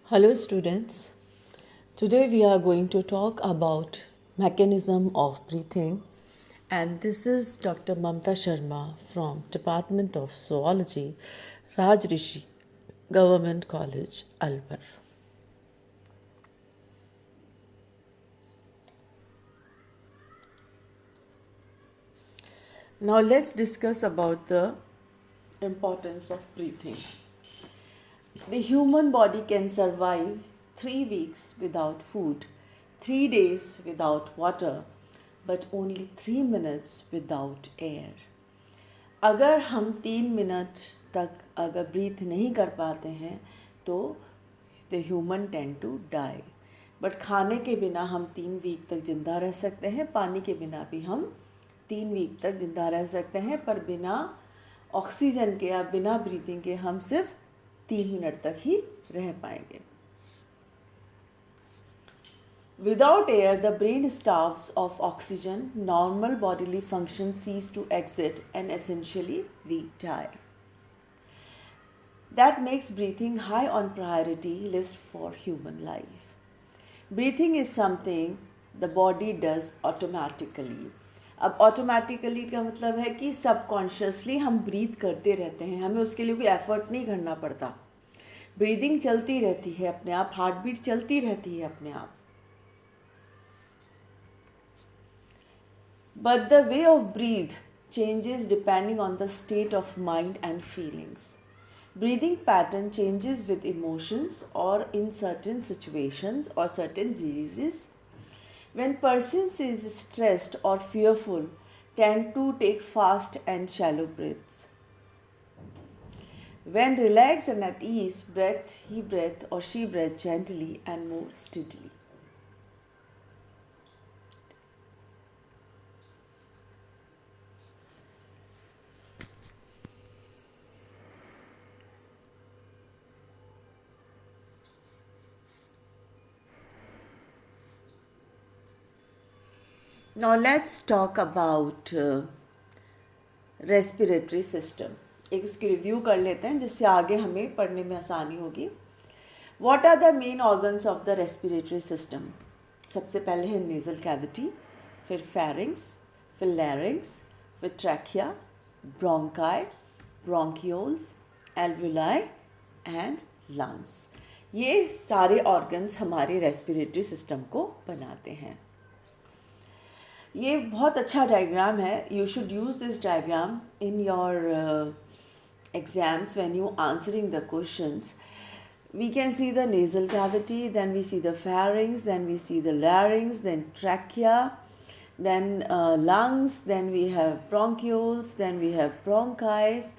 Hello students. Today we are going to talk about mechanism of breathing, and this is Dr. Mamta Sharma from Department of Zoology, Rajrishi Government College, Alwar. Now let's discuss about the importance of breathing. The human body can survive 3 weeks without food, 3 days without water, but only 3 minutes without air. अगर हम 3 minute तक अगर breathe नहीं कर पाते हैं तो the human tend to die. But खाने के बिना हम 3 वीक तक ज़िंदा रह सकते हैं, पानी के बिना भी हम 3 वीक तक ज़िंदा रह सकते हैं, पर बिना ऑक्सीजन के या बिना ब्रीथिंग के हम सिर्फ 3 मिनट तक ही रह पाएंगे. Without air, the brain starves of oxygen, normal bodily functions cease to exist, and essentially we die. That makes breathing high on priority list for human life. Breathing is something the body does automatically. अब automatically का मतलब है कि subconsciously हम breathe करते रहते हैं, हमें उसके लिए कोई एफर्ट नहीं करना पड़ता. ब्रीदिंग चलती रहती है अपने आप, हार्ट बीट चलती रहती है अपने आप. But the way of breathe changes depending on the state of mind and feelings. Breathing pattern changes with emotions or in certain situations or certain diseases. When persons is stressed or fearful, tend to take fast and shallow breaths. When relaxed and at ease, he breath or she breath gently and more steadily. Now let's talk about respiratory system. एक उसकी review कर लेते हैं जिससे आगे हमें पढ़ने में आसानी होगी. What are the main organs of the respiratory system? सबसे पहले है नेजल कैविटी, फिर फेरिंग्स, फिर लैरिंग्स, फिर trachea, bronchi, bronchioles, alveoli and lungs. ये सारे ऑर्गन्स हमारे रेस्पिरेटरी सिस्टम को बनाते हैं. ये बहुत अच्छा डायग्राम है. You should use this diagram in your exams when you answering the questions. We can see the nasal cavity, then we see the pharynx, then we see the larynx, then trachea, then lungs, then we have bronchioles, then we have bronchi,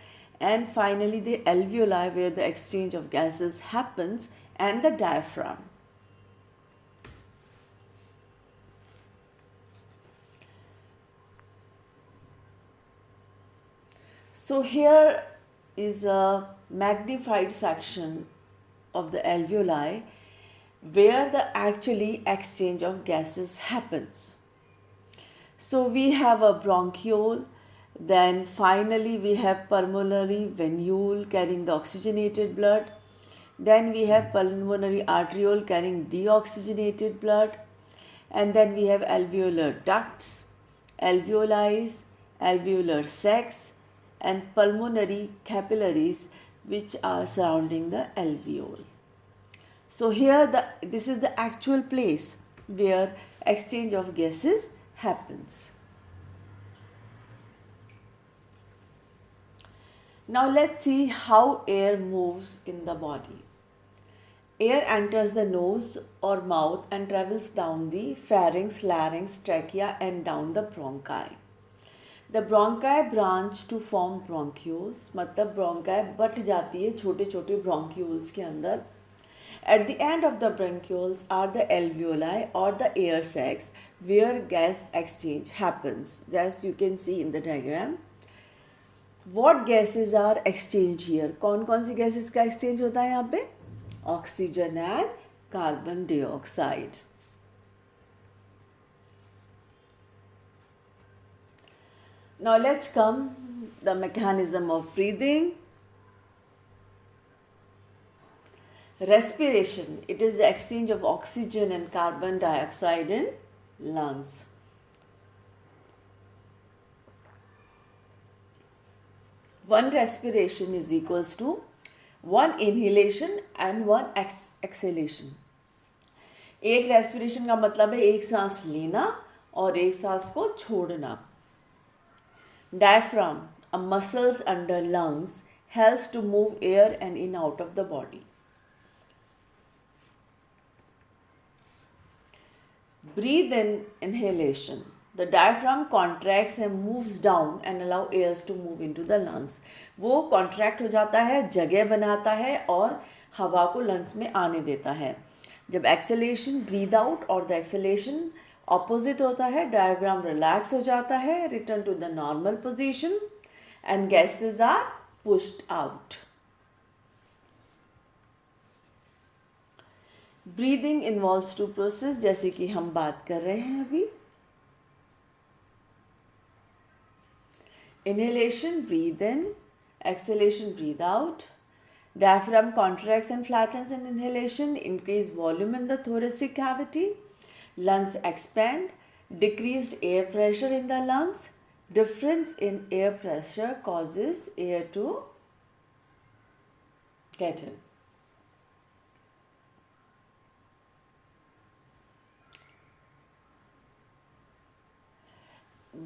and finally the alveoli where the exchange of gases happens, and the diaphragm. So here is a magnified section of the alveoli where the actually exchange of gases happens. So we have a bronchiole, then finally we have pulmonary venule carrying the oxygenated blood, then we have pulmonary arteriole carrying deoxygenated blood, and then we have alveolar ducts, alveoli, alveolar sacs, and pulmonary capillaries which are surrounding the alveole. So here this is the actual place where exchange of gases happens. Now let's see how air moves in the body. Air enters the nose or mouth and travels down the pharynx, larynx, trachea and down the bronchi. The bronchi branch to form bronchioles, मतलब bronchi but जाती है छोटे छोटे bronchioles के अंदर. At the end of the bronchioles are the alveoli or the air sacs where gas exchange happens. As you can see in the diagram. What gases are exchanged here? कौन कौन सी gases का exchange होता है यहाँ पे? Oxygen and carbon dioxide. Now let's come the mechanism of breathing. Respiration, it is the exchange of oxygen and carbon dioxide in lungs. One respiration is equals to one inhalation and one exhalation. एक respiration का मतलब है एक सांस लेना और एक सांस को छोड़ना. Diaphragm, a muscles under lungs, helps to move air and in out of the body. Breathe in inhalation. The diaphragm contracts and moves down and allow airs to move into the lungs. वो contract हो जाता है, जगह बनाता है और हवा को lungs में आने देता है. जब exhalation breathe out और the exhalation opposite होता है, diaphragm relax हो जाता है, return to the normal position and gases are pushed out. Breathing involves two process जैसे कि हम बात कर रहे हैं अभी. Inhalation, breathe in. Exhalation, breathe out. Diaphragm contracts and flattens in inhalation, increase volume in the thoracic cavity. Lungs expand, decreased air pressure in the lungs. Difference in air pressure causes air to get in.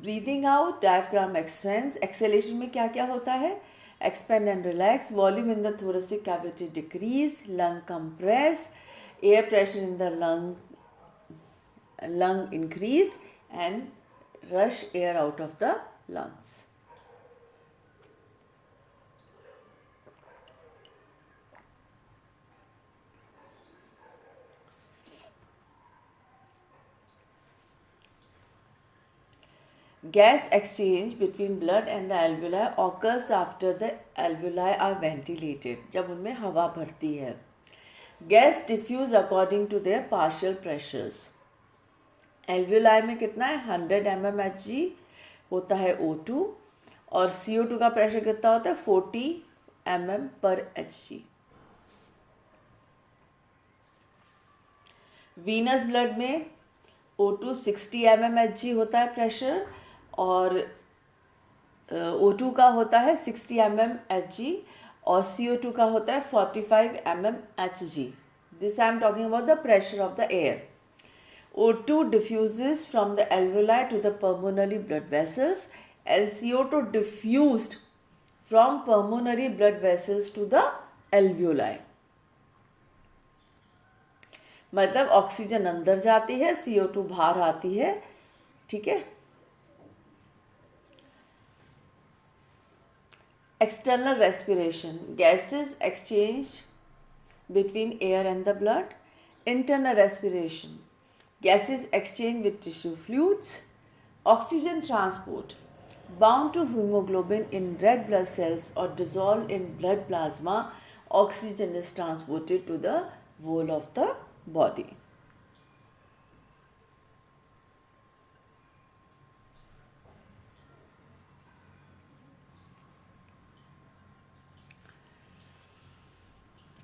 Breathing out, diaphragm expands. Exhalation में क्या क्या होता है? Expand and relax. Volume in the thoracic cavity decrease. Lung compress. Air pressure in the lung increased and rush air out of the lungs. Gas exchange between blood and the alveoli occurs after the alveoli are ventilated. जब उनमें हवा भरती है. Gas diffuse according to their partial pressures. Alveoli में कितना है? 100 mmHg होता है O2 और CO2 का प्रेशर कितना होता है? 40 mm/Hg. वीनस ब्लड में O2 60 mmHg होता है प्रेशर और O2 का होता है 60 mmHg और CO2 का होता है 45 mmHg. This I am talking about the pressure of the air. O2 diffuses from the alveoli to the pulmonary blood vessels and CO2 diffused from pulmonary blood vessels to the alveoli. मतलब oxygen अंदर जाती है, CO2 बाहर आती है. ठीक है. External respiration, gases exchanged between air and the blood. Internal respiration, gases exchanged with tissue fluids. Oxygen transport, bound to hemoglobin in red blood cells or dissolved in blood plasma. Oxygen is transported to the whole of the body.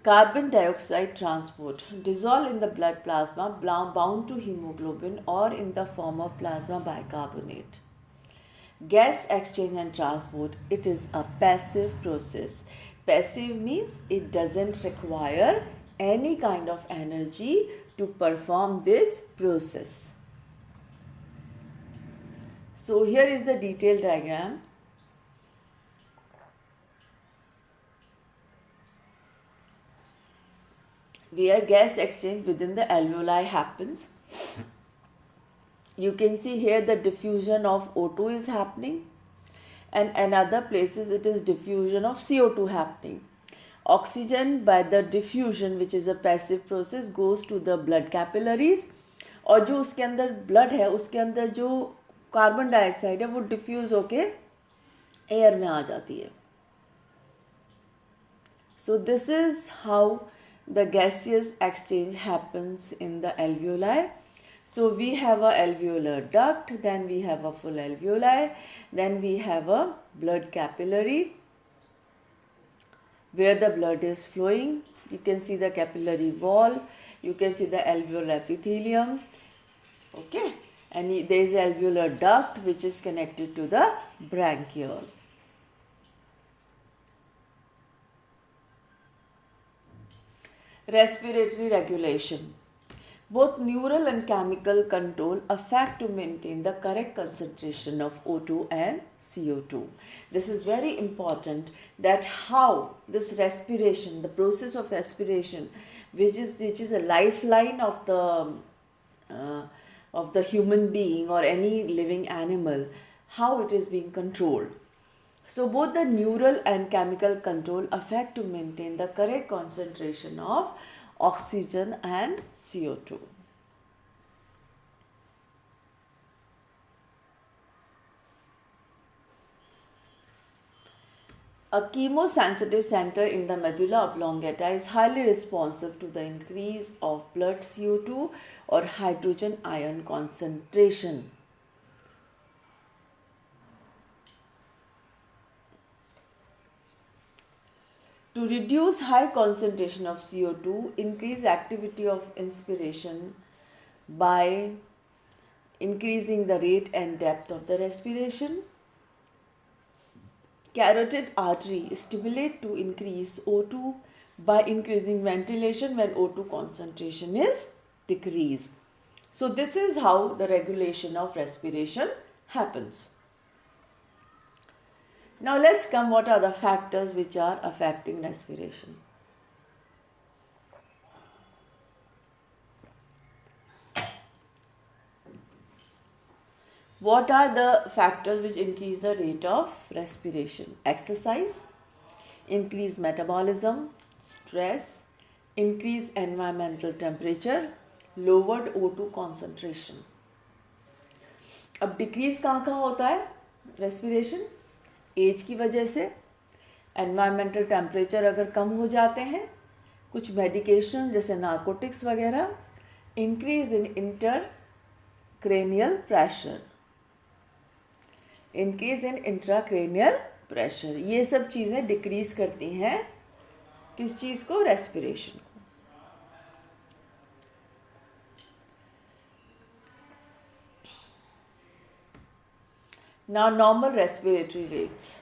Carbon dioxide transport, dissolved in the blood plasma, bound to hemoglobin or in the form of plasma bicarbonate. Gas exchange and transport, it is a passive process. Passive means it doesn't require any kind of energy to perform this process. So here is the detailed diagram. Where gas exchange within the alveoli happens. You can see here the diffusion of O2 is happening and in other places it is diffusion of CO2 happening. Oxygen by the diffusion, which is a passive process, goes to the blood capillaries और जो उसके अंदर blood है उसके अंदर जो carbon dioxide है वो डिफ्यूज होके एयर में आ जाती है. So this is how the gaseous exchange happens in the alveoli. So we have a alveolar duct, then we have a full alveoli, then we have a blood capillary where the blood is flowing You can see the capillary wall, you can see the alveolar epithelium, okay, and there is alveolar duct which is connected to the bronchiole. Respiratory regulation. Both neural and chemical control affect to maintain the correct concentration of O2 and CO2. This is very important, that how this respiration, the process of respiration, which is a lifeline of the human being or any living animal, how it is being controlled. So both the neural and chemical control affect to maintain the correct concentration of oxygen and CO2. A chemosensitive center in the medulla oblongata is highly responsive to the increase of blood CO2 or hydrogen ion concentration. To reduce high concentration of CO2, increase activity of inspiration by increasing the rate and depth of the respiration. Carotid artery stimulate to increase O2 by increasing ventilation when O2 concentration is decreased. So this is how the regulation of respiration happens. Now let's come, what are the factors which are affecting respiration? What are the factors which increase the rate of respiration? Exercise, increased metabolism, stress, increased environmental temperature, lowered O2 concentration. अब decrease कहाँ होता है respiration? As की वजह से, environmental temperature अगर कम हो जाते हैं, कुछ मेडिकेशन जैसे नार्कोटिक्स वगैरह, increase in intercranial pressure, increase in intracranial pressure, ये सब चीज़ें डिक्रीज करती हैं किस चीज़ को? रेस्पिरेशन को. Now normal respiratory rates.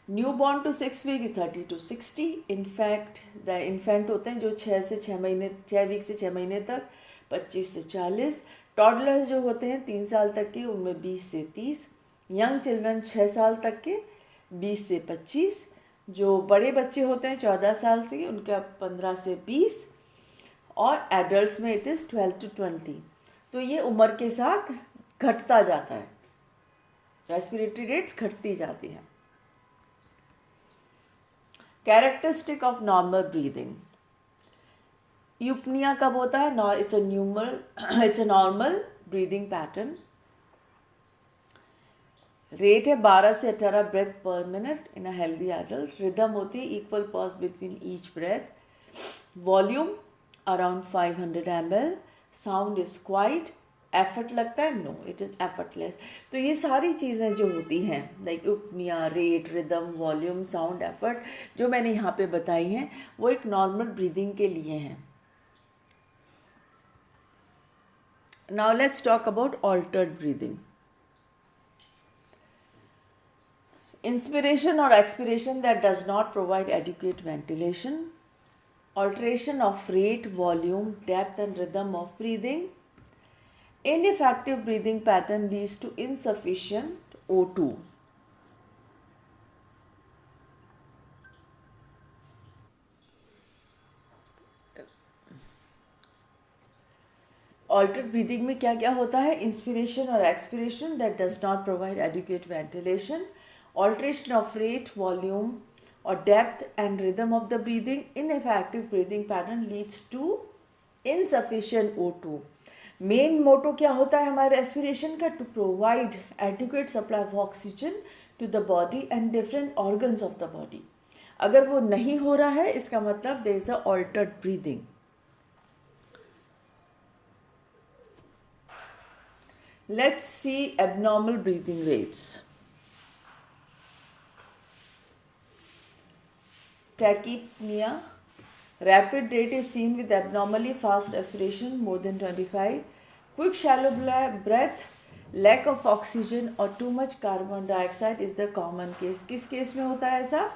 Newborn to 6 week 30 to 60. In fact, the infant होते हैं जो 6 से 6 महीने, 6 वीक से 6 महीने तक 25 से 40. टॉडलर्स जो होते हैं 3 साल तक के, उनमें 20 से 30. यंग चिल्ड्रन 6 साल तक के 20 से 25. जो बड़े बच्चे होते हैं 14 साल से, उनका 15 से 20. और एडल्ट्स में इट इज़ 12 to 20. तो ये उम्र के साथ घटता जाता है, रेस्पिरेटरी रेट्स घटती जाती हैं. Characteristic of normal breathing. Eupnoea कब होता है? It's a normal breathing pattern. Rate है 12 से 18 breath per minute in a healthy adult. Rhythm होती है equal pause between each breath. Volume around 500 ml. Sound is quiet. Effort लगता है? No, it is effortless. तो ये सारी चीज़ें जो होती हैं, like eupnoea, rate, rhythm, volume, sound, effort, जो मैंने यहाँ पे बताई हैं, वो एक नॉर्मल ब्रीदिंग के लिए हैं. Now let's talk about altered breathing. Inspiration और expiration that does not provide adequate ventilation. Alteration of rate, volume, depth and rhythm of breathing. Ineffective breathing pattern leads to insufficient O2. Altered breathing में क्या क्या होता है? Inspiration और expiration that does not provide adequate ventilation. Alteration of rate, volume or depth and rhythm of the breathing. Ineffective breathing pattern leads to insufficient O2. Main motto क्या होता है हमारे रेस्पिरेशन का? To provide adequate supply of oxygen to the body and different organs of the body. अगर वो नहीं हो रहा है, इसका मतलब there is a altered breathing. Let's see abnormal breathing rates. Tachypnoea, Rapid rate is seen with abnormally fast respiration, more than 25. Quick shallow breath, lack of oxygen or too much carbon dioxide is the common case. किस case में होता है ऐसा?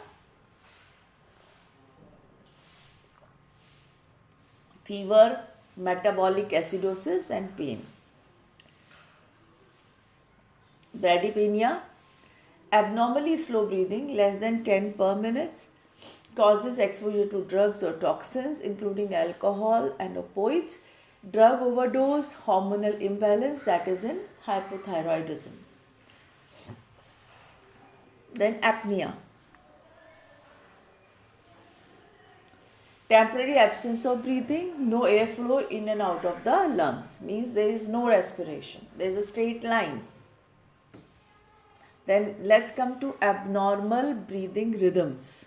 Fever, metabolic acidosis and pain. Bradypnea, abnormally slow breathing, less than 10 per minute, causes exposure to drugs or toxins including alcohol and opioids, drug overdose, hormonal imbalance, that is in hypothyroidism. Then apnea. Temporary absence of breathing, no airflow in and out of the lungs, means there is no respiration. There is a straight line. Then let's come to abnormal breathing rhythms.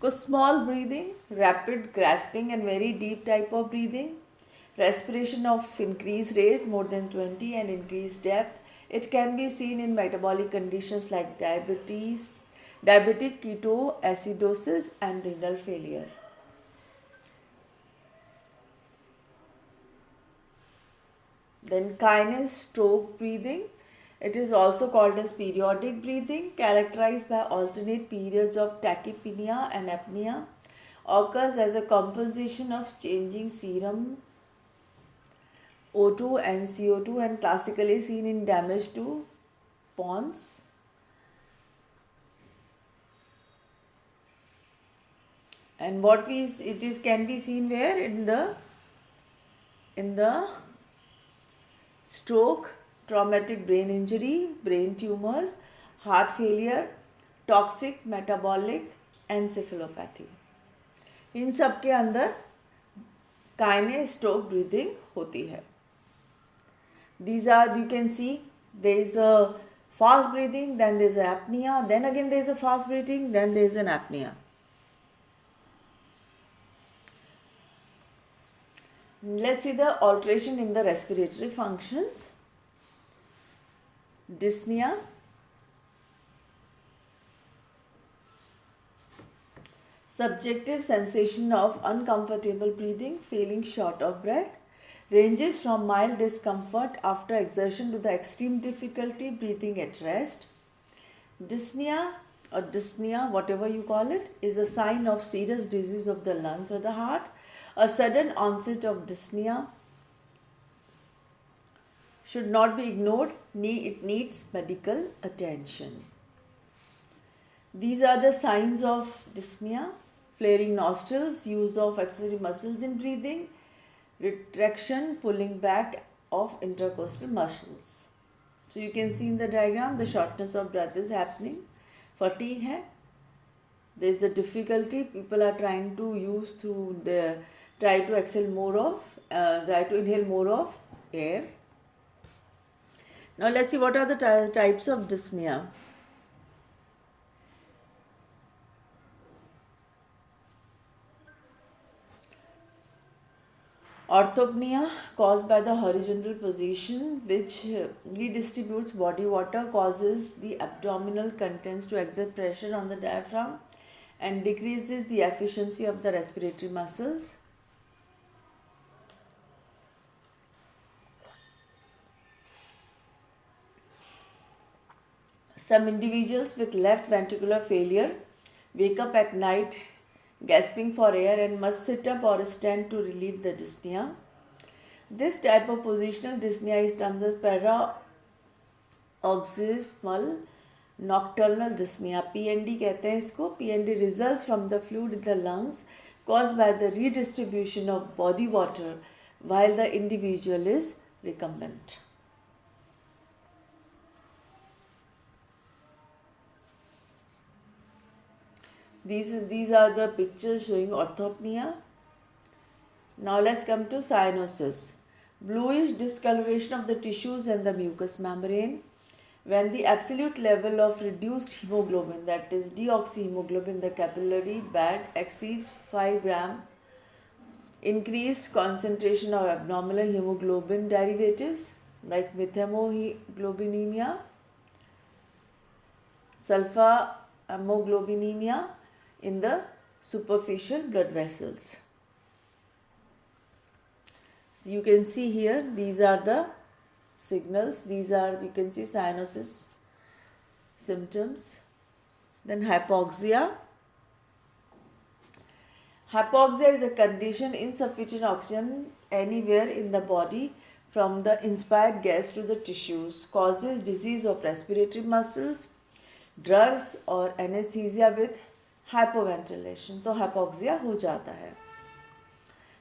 Small breathing, rapid grasping and very deep type of breathing, respiration of increased rate more than 20 and increased depth. It can be seen in metabolic conditions like diabetes, diabetic ketoacidosis and renal failure. Then kinestroke breathing. It is also called as periodic breathing, characterized by alternate periods of tachypnea and apnea, occurs as a compensation of changing serum O2 and CO2 and classically seen in damage to ponds. And can be seen where in the stroke, traumatic brain injury, brain tumors, heart failure, toxic metabolic encephalopathy. इन सब के अंदर kinestroke breathing होती है. These are, you can see, there is a fast breathing, then there is an apnea, then again there is a fast breathing, then there is an apnea. Let's see the alteration in the respiratory functions. Dyspnea, subjective sensation of uncomfortable breathing, feeling short of breath, ranges from mild discomfort after exertion to the extreme difficulty breathing at rest. Dyspnea or dyspnea, whatever you call it, is a sign of serious disease of the lungs or the heart. A sudden onset of dyspnea should not be ignored. It needs medical attention. These are the signs of dyspnea: flaring nostrils, use of accessory muscles in breathing, retraction, pulling back of intercostal muscles. So you can see in the diagram the shortness of breath is happening, fatigue hai. There is a difficulty, people are trying to try to inhale more of air. Now let's see what are the types of dyspnea. Orthopnea, caused by the horizontal position which redistributes body water, causes the abdominal contents to exert pressure on the diaphragm and decreases the efficiency of the respiratory muscles. Some individuals with left ventricular failure wake up at night gasping for air and must sit up or stand to relieve the dyspnea. This type of positional dyspnea is termed as paroxysmal nocturnal dyspnea. PND कहते हैं इसको. PND results from the fluid in the lungs caused by the redistribution of body water while the individual is recumbent. These are the pictures showing orthopnea. Now let's come to cyanosis. Bluish discoloration of the tissues and the mucous membrane. When the absolute level of reduced hemoglobin, that is deoxyhemoglobin, the capillary bed exceeds 5 gram, increased concentration of abnormal hemoglobin derivatives like methemoglobinemia, sulfamoglobinemia in the superficial blood vessels. So you can see here, these are the signals. These are, you can see, cyanosis symptoms. Then hypoxia. Hypoxia is a condition insufficient oxygen anywhere in the body from the inspired gas to the tissues, causes disease of respiratory muscles, drugs or anesthesia with hypoventilation. तो hypoxia हो जाता है.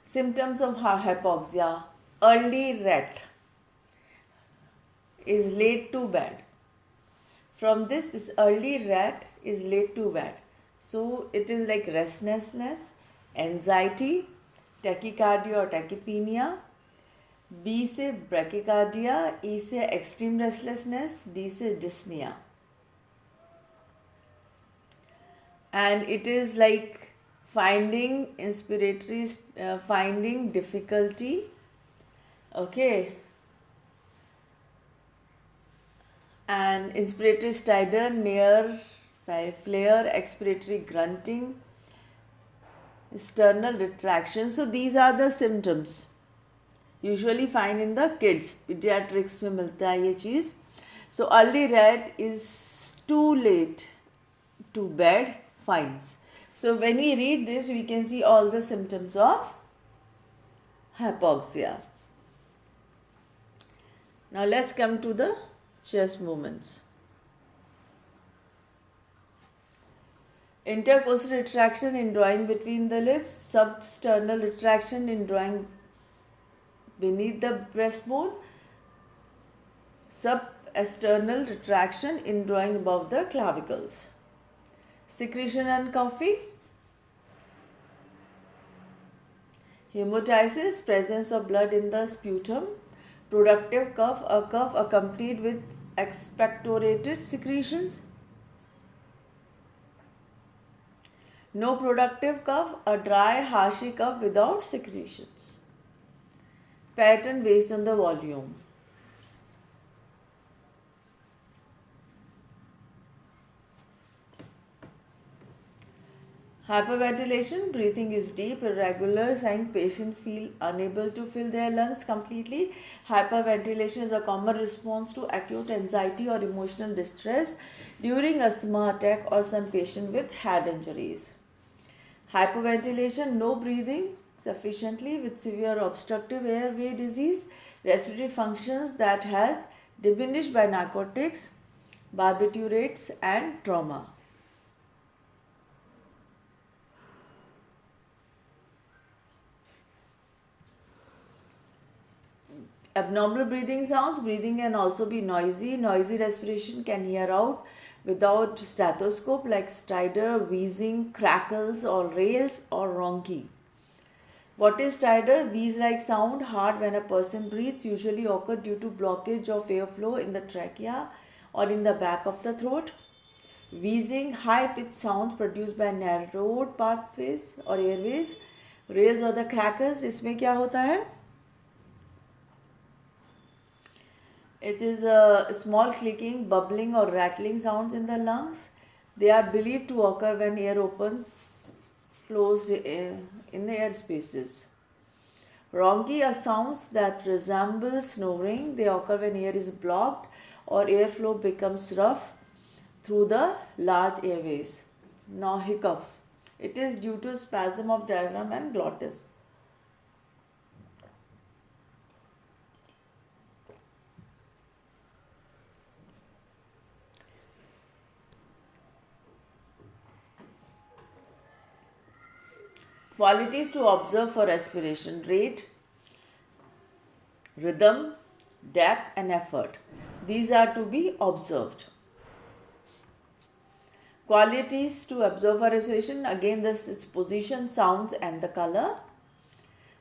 Symptoms of hypoxia: early rat is laid to bed. From this early rat is laid to bed. So it is like restlessness, anxiety, tachycardia or tachypnea. B से ब्रैकिकार्डिया, E से extreme restlessness, D से dyspnea. And it is like finding inspiratory, finding difficulty, okay, and inspiratory stridor, near flare, expiratory grunting, sternal retraction. So these are the symptoms usually find in the kids. Pediatrics में मिलता है ये चीज़. So early rat is too late to bed finds. So when we read this, we can see all the symptoms of hypoxia. Now let's come to the chest movements. Intercostal retraction in drawing between the lips, substernal retraction in drawing beneath the breastbone, substernal retraction in drawing above the clavicles. Secretion and coughing. Hemolysis, presence of blood in the sputum. Productive cough, a cough accompanied with expectorated secretions. No productive cough, a dry, harshy cough without secretions. Pattern based on the volume. Hyperventilation, breathing is deep, irregular, sign patients feel unable to fill their lungs completely. Hyperventilation is a common response to acute anxiety or emotional distress during asthma attack or some patient with head injuries. Hyperventilation, no breathing sufficiently with severe obstructive airway disease, respiratory functions that has diminished by narcotics, barbiturates and trauma. Abnormal breathing sounds. Breathing can also be noisy. Noisy respiration can hear out without stethoscope, like stridor, wheezing, crackles or rails or ronchi. What is stridor? Wheeze-like sound, hard when a person breathes, usually occur due to blockage of airflow in the trachea or in the back of the throat. Wheezing, high-pitched sounds produced by narrowed pathways or airways. Rails or the crackles, इसमें क्या होता है? It is a small clicking, bubbling or rattling sounds in the lungs. They are believed to occur when air opens, flows in the air spaces. Ronchi are sounds that resemble snoring. They occur when air is blocked or airflow becomes rough through the large airways. Now hiccough. It is due to spasm of diaphragm and glottis. Qualities to observe for respiration: rate, rhythm, depth and effort. These are to be observed. Qualities to observe for respiration: again, this its position, sounds and the color.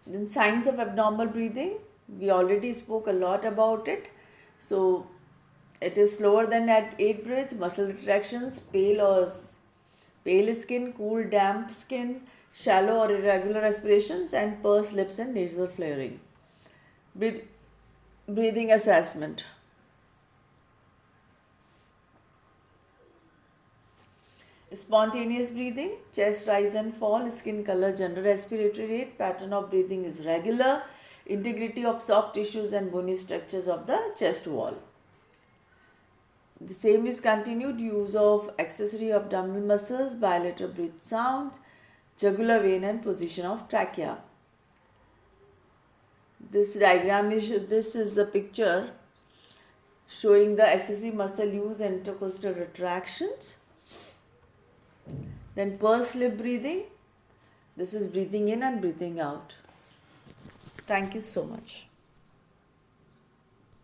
Then signs of abnormal breathing. We already spoke a lot about it. So it is slower than at 8 breaths, muscle retractions, pale skin, cool, damp skin, shallow or irregular respirations, and pursed lips and nasal flaring. Breathing assessment. Spontaneous breathing, chest rise and fall, skin color, general respiratory rate, pattern of breathing is regular, integrity of soft tissues and bony structures of the chest wall. The same is continued, use of accessory abdominal muscles, bilateral breath sounds, jugular vein and position of trachea. This is a picture showing the accessory muscle use and intercostal retractions. Then pursed lip breathing. This is breathing in and breathing out. Thank you so much.